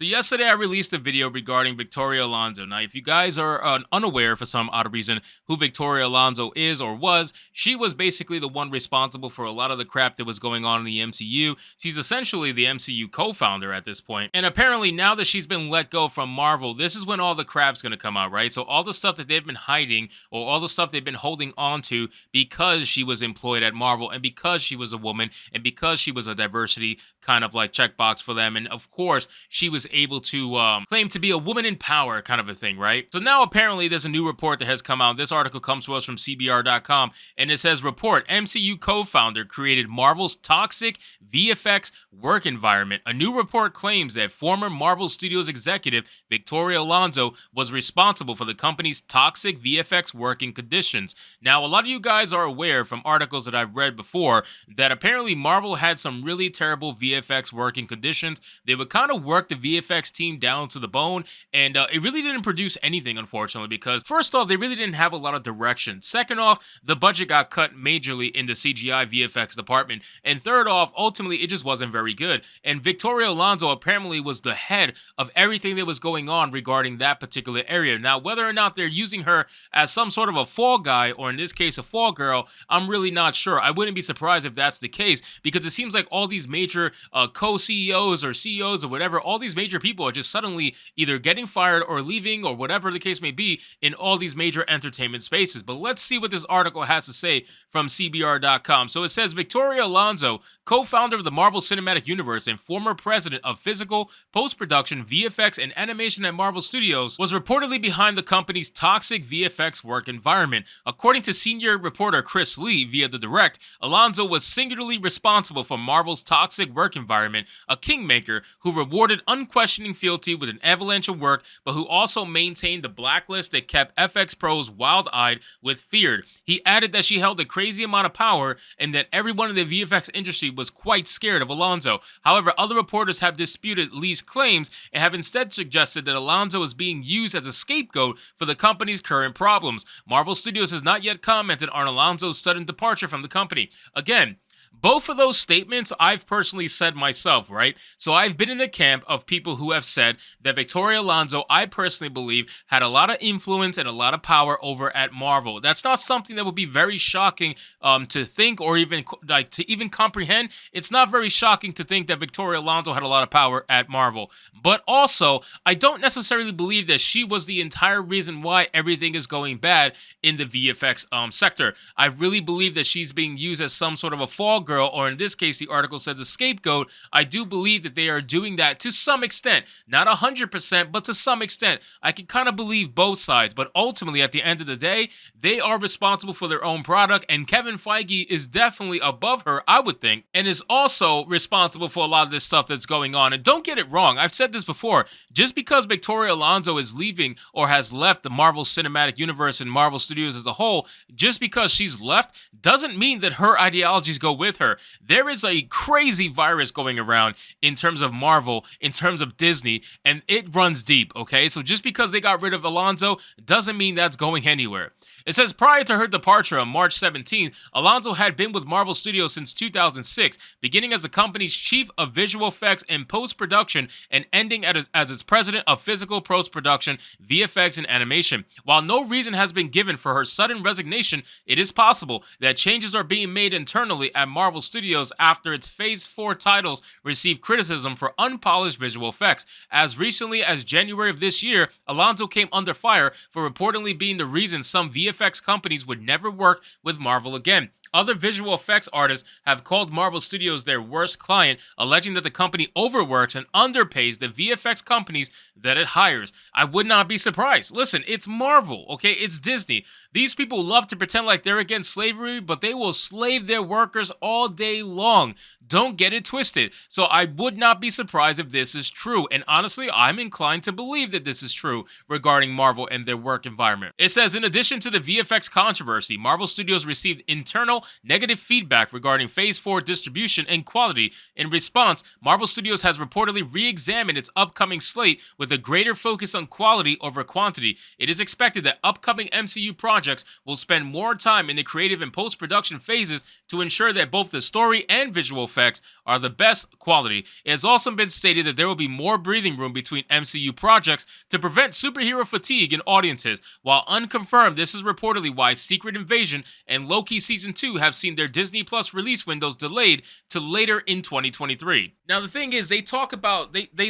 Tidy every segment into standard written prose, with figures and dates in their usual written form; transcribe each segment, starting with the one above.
Yesterday I released a video regarding Victoria Alonso. Now, if you guys are unaware for some odd reason who Victoria Alonso is or was, she was basically the one responsible for a lot of the crap that was going on in the MCU. She's essentially the MCU co-founder at this point. And apparently now that she's been let go from Marvel, this is when all the crap's going to come out, right? So all the stuff that they've been hiding or all the stuff they've been holding on to because she was employed at Marvel and because she was a woman and because she was a diversity kind of like checkbox for them. And of course, she was able to claim to be a woman in power kind of a thing, right? So now apparently there's a new report that has come out. This article comes to us from CBR.com and it says, report, MCU co-founder created Marvel's toxic VFX work environment. A new report claims that former Marvel Studios executive Victoria Alonso was responsible for the company's toxic VFX working conditions. Now, a lot of you guys are aware from articles that I've read before that apparently Marvel had some really terrible VFX working conditions. They would kind of work the VFX team down to the bone, and it really didn't produce anything, unfortunately, because first off, they really didn't have a lot of direction. Second off, the budget got cut majorly in the CGI VFX department. And third off, ultimately, it just wasn't very good. And Victoria Alonso apparently was the head of everything that was going on regarding that particular area. Now, whether or not they're using her as some sort of a fall guy, or in this case, a fall girl, I'm really not sure. I wouldn't be surprised if that's the case, because it seems like all these major co-CEOs or CEOs or whatever, all these major people are just suddenly either getting fired or leaving or whatever the case may be in all these major entertainment spaces. But let's see what this article has to say from CBR.com. So it says, Victoria Alonso, co-founder of the Marvel Cinematic Universe and former president of physical, post-production, VFX, and animation at Marvel Studios, was reportedly behind the company's toxic VFX work environment. According to senior reporter Chris Lee via The Direct, Alonso was singularly responsible for Marvel's toxic work environment, a kingmaker who rewarded unquestioning fealty with an avalanche of work, but who also maintained the blacklist that kept FX pros wild-eyed with fear. He added that she held a crazy amount of power and that everyone in the VFX industry was quite scared of Alonso. However, other reporters have disputed Lee's claims and have instead suggested that Alonso is being used as a scapegoat for the company's current problems. Marvel Studios has not yet commented on Alonso's sudden departure from the company. Again, both of those statements I've personally said myself, right? So I've been in the camp of people who have said that Victoria Alonso, I personally believe, had a lot of influence and a lot of power over at Marvel. That's not something that would be very shocking to think or even like to even comprehend. It's not very shocking to think that Victoria Alonso had a lot of power at Marvel. But also, I don't necessarily believe that she was the entire reason why everything is going bad in the VFX sector. I really believe that she's being used as some sort of a fall girl, or in this case, the article says a scapegoat. I do believe that they are doing that to some extent. Not 100%, but to some extent. I can kind of believe both sides, but ultimately, at the end of the day, they are responsible for their own product, and Kevin Feige is definitely above her, I would think, and is also responsible for a lot of this stuff that's going on. And don't get it wrong, I've said this before, just because Victoria Alonso is leaving or has left the Marvel Cinematic Universe and Marvel Studios as a whole, just because she's left doesn't mean that her ideologies go with her. There is a crazy virus going around in terms of Marvel, in terms of Disney, and it runs deep, okay? So just because they got rid of Alonso doesn't mean that's going anywhere. It says prior to her departure on March 17th, Alonso had been with Marvel Studios since 2006, beginning as the company's chief of visual effects and post-production and ending as its president of physical post-production, VFX, and animation. While no reason has been given for her sudden resignation, it is possible that changes are being made internally at Marvel Studios after its Phase 4 titles received criticism for unpolished visual effects. As recently as January of this year, Alonso came under fire for reportedly being the reason some VFX companies would never work with Marvel again. Other visual effects artists have called Marvel Studios their worst client, alleging that the company overworks and underpays the VFX companies that it hires. I would not be surprised. Listen, it's Marvel, okay? It's Disney. These people love to pretend like they're against slavery, but they will slave their workers all day long. Don't get it twisted. So I would not be surprised if this is true. And honestly, I'm inclined to believe that this is true regarding Marvel and their work environment. It says, in addition to the VFX controversy, Marvel Studios received internal negative feedback regarding Phase 4 distribution and quality. In response, Marvel Studios has reportedly re-examined its upcoming slate with with a greater focus on quality over quantity. It is expected that upcoming MCU projects will spend more time in the creative and post production phases to ensure that both the story and visual effects are the best quality. It has also been stated that there will be more breathing room between MCU projects to prevent superhero fatigue in audiences. While unconfirmed, this is reportedly why Secret Invasion and Loki Season 2 have seen their Disney Plus release windows delayed to later in 2023. Now, the thing is, they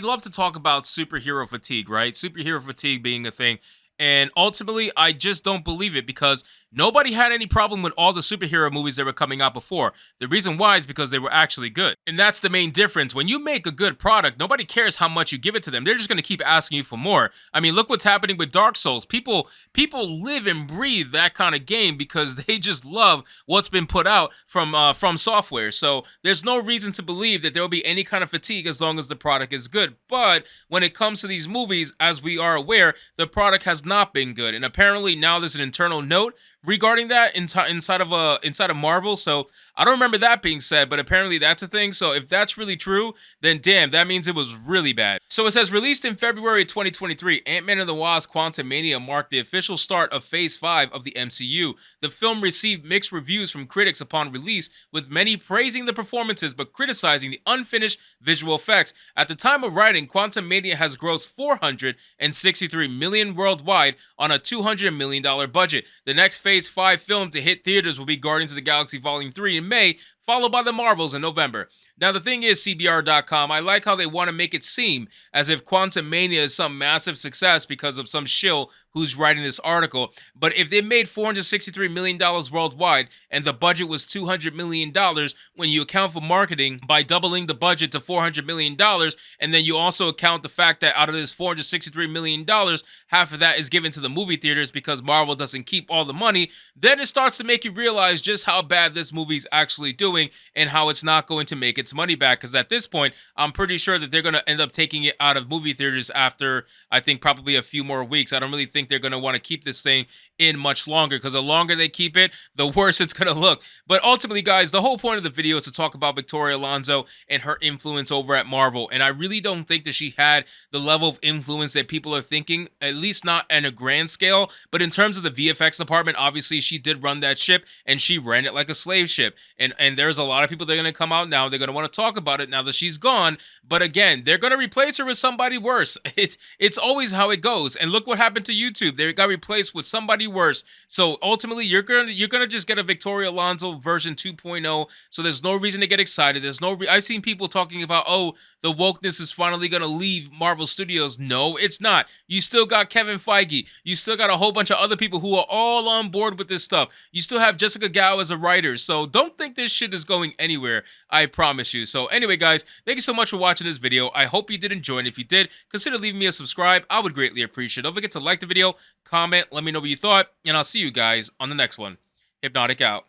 love to talk about superhero fatigue, right? Superhero fatigue being a thing. And ultimately, I just don't believe it because nobody had any problem with all the superhero movies that were coming out before. The reason why is because they were actually good. And that's the main difference. When you make a good product, nobody cares how much you give it to them. They're just going to keep asking you for more. I mean, look what's happening with Dark Souls. People live and breathe that kind of game because they just love what's been put out from software. So there's no reason to believe that there will be any kind of fatigue as long as the product is good. But when it comes to these movies, as we are aware, the product has not been good. And apparently now there's an internal note regarding that inside of Marvel. So I don't remember that being said, but apparently that's a thing. So if that's really true, then damn, that means it was really bad. So it says, released in February 2023, Ant-Man and the Wasp: Quantumania marked the official start of Phase 5 of the MCU. The film received mixed reviews from critics upon release, with many praising the performances but criticizing the unfinished visual effects. At the time of writing, Quantumania has grossed $463 million worldwide on a $200 million budget. The next Phase 5 film to hit theaters will be Guardians of the Galaxy Volume 3 in May, followed by the Marvels in November. Now, the thing is, CBR.com, I like how they want to make it seem as if Quantumania is some massive success because of some shill who's writing this article. But if they made $463 million worldwide and the budget was $200 million, when you account for marketing by doubling the budget to $400 million, and then you also account the fact that out of this $463 million, half of that is given to the movie theaters because Marvel doesn't keep all the money, then it starts to make you realize just how bad this movie's actually doing and how it's not going to make its money back. Because at this point, I'm pretty sure that they're going to end up taking it out of movie theaters after, I think, probably a few more weeks. I don't really think they're going to want to keep this thing in much longer, because the longer they keep it, the worse it's going to look. But ultimately, guys, the whole point of the video is to talk about Victoria Alonso and her influence over at Marvel. And I really don't think that she had the level of influence that people are thinking, at least not on a grand scale. But in terms of the VFX department, obviously she did run that ship, and she ran it like a slave ship. And there's a lot of people that are going to come out now. They're going to want to talk about it now that she's gone. But again, they're going to replace her with somebody worse. It's always how it goes. And look what happened to YouTube. They got replaced with somebody worse. So ultimately, you're gonna just get a Victoria Alonso version 2.0. So there's no reason to get excited. I've seen people talking about, oh, the wokeness is finally gonna leave Marvel Studios. No, it's not. You still got Kevin Feige. You still got a whole bunch of other people who are all on board with this stuff. You still have Jessica Gao as a writer. So don't think this shit is going anywhere. I promise you. So anyway, guys, thank you so much for watching this video. I hope you did enjoy it. If you did, consider leaving me a subscribe. I would greatly appreciate it. Don't forget to like the video, comment, let me know what you thought, and I'll see you guys on the next one. Hypnotic out.